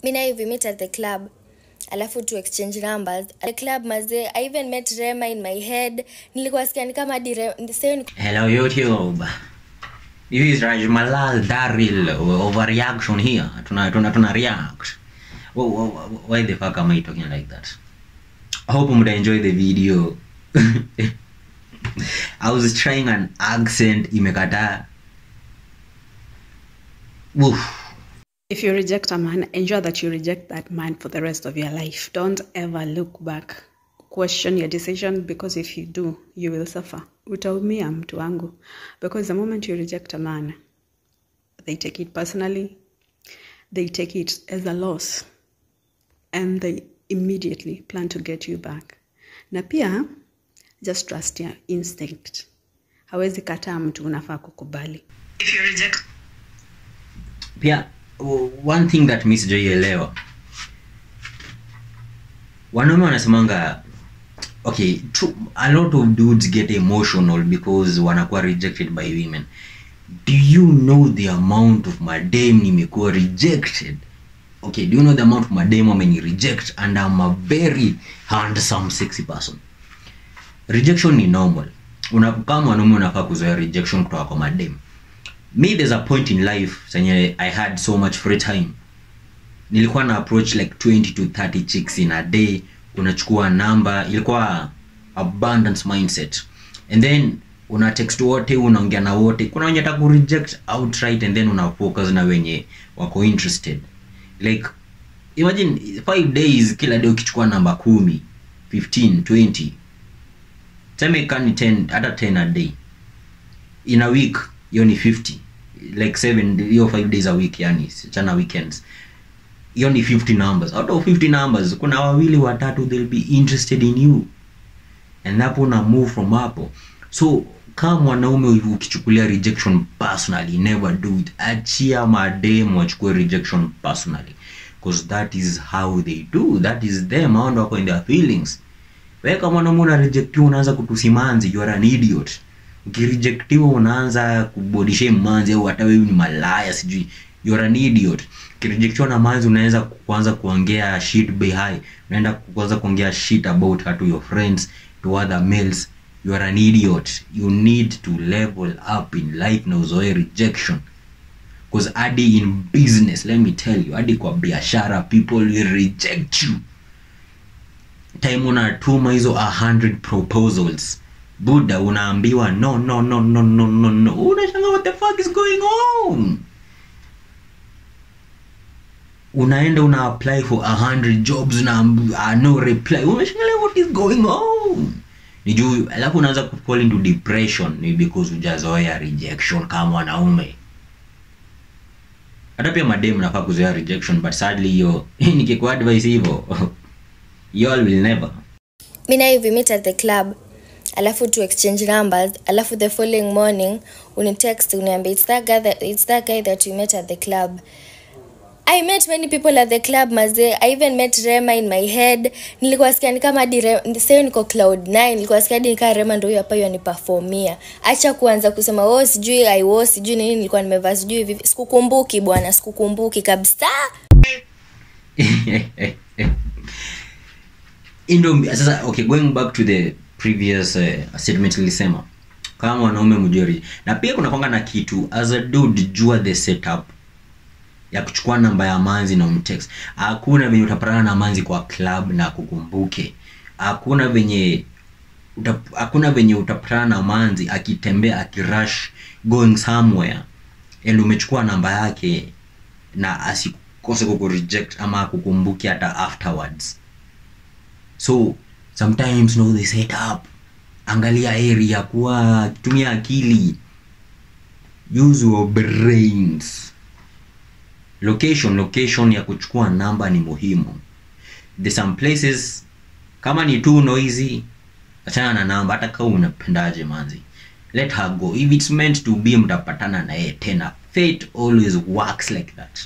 Mina we met at the club. Alafu to exchange numbers. At the club maze, I even met Rema in my head. Nilikuwa sikia ni kama Hello YouTube. This is Rajmalal Daril overreaction here. Tuna react. Why the fuck am I talking like that? I hope you enjoy the video. I was trying an accent imekata. Woof. If you reject a man, ensure that you reject that man for the rest of your life. Don't ever look back. Question your decision, because if you do, you will suffer. Utaumia mtu wangu. Because the moment you reject a man, they take it personally. They take it as a loss. And they immediately plan to get you back. Na pia, just trust your instinct. Hawezi kataa mtu unafaa kukubali. If you reject... Pia, one thing that Miss Joy elewa. Wanaume wanasemanga, okay, a lot of dudes get emotional because wanakuwa rejected by women. Do you know the amount of madam nimekuwa rejected? Okay, do you know the amount of madam wameni reject, and I'm a very handsome, sexy person? Rejection ni normal. Kama wanaume unafaa kuzoea rejection kutoka kwa madam. Me, there's a point in life senye I had so much free time. Nilikuwa na approach like 20 to 30 chicks in a day. Unachukua number, ilikuwa abundance mindset. And then una text wote, unaongea na wote. Kuna wenye ataku reject outright, and then una focus na wenye wako interested. Like imagine 5 days kila day ukichukua number 10, 15, 20. Teme kani 10 hata 10 a day. In a week you only 50. Like 5 days a week, yani chana weekends. You only 50 numbers. Out of 50 numbers, kuna wawili watatu they'll be interested in you. And hapo una move from hapo. So kama mwanaume ukichukulia rejection personally, never do it. Achia madem wachukue rejection personally, because that is how they do. That is them, how wako in their feelings. Wewe kama mwanaume una rejectiwa unaanza kutusimanzi, you are an idiot. Ukirejectiwa unaanza kubody shame manzi, au hata wewe ni malaya sijui, you are an idiot. Ukirejectiwa na manzi unaanza kuanza kuongea shit behind, unaenda kuanza kuongea shit about her to your friends, to other males. You are an idiot. You need to level up in life na uzoe rejection. Because adi in business, let me tell you, adi kwa biashara, people will reject you. Time unatuma hizo 100 proposals, Buddha unaambiwa no. Unashanga what the fuck is going on? Unaenda una apply for 100 jobs na no reply. Unashanga what is going on? Niju alafu unaanza ku fall into depression ni because hujazoea rejection kama wanaume. Hata pia madem nafaa kuzoea rejection, but sadly hiyo nikikuwa advice hivyo you all will never. Mina we met at the club. Alafu to exchange numbers. Alafu the following morning unitext uniambia it's that guy that we met at the club. I met many people at the club maze. I even met Rema in my head. Nilikuwa sikia ni kama sasa niko cloud 9. Nilikuwa sikia ni kama Rema ndio hapa yoni performia. Acha kuanza kusema sijui sijui nini nilikuwa nimevaa sijui hivi. Sikukumbuki bwana, sikukumbuki kabisa. Sasa okay, going back to the previous statement nilisema kama wanaume mjori, na pia kuna kwanga na kitu as a dude, jua the setup ya kuchukua namba ya manzi na umtext. Hakuna venye utapatana na manzi kwa club na kukumbuke. Hakuna venye utapatana na manzi akitembea akirush going somewhere and umechukua namba yake na asikose kukureject ama kukumbuke hata afterwards. So sometimes know the setup. Angalia area, kwa tumia akili, use your brains. Location ya kuchukua namba ni muhimu. There's some places kama ni too noisy, achana na namba. Hata kama unapendaje manzi, let her go. If it's meant to be, mtapatana na yeye tena. Fate always works like that.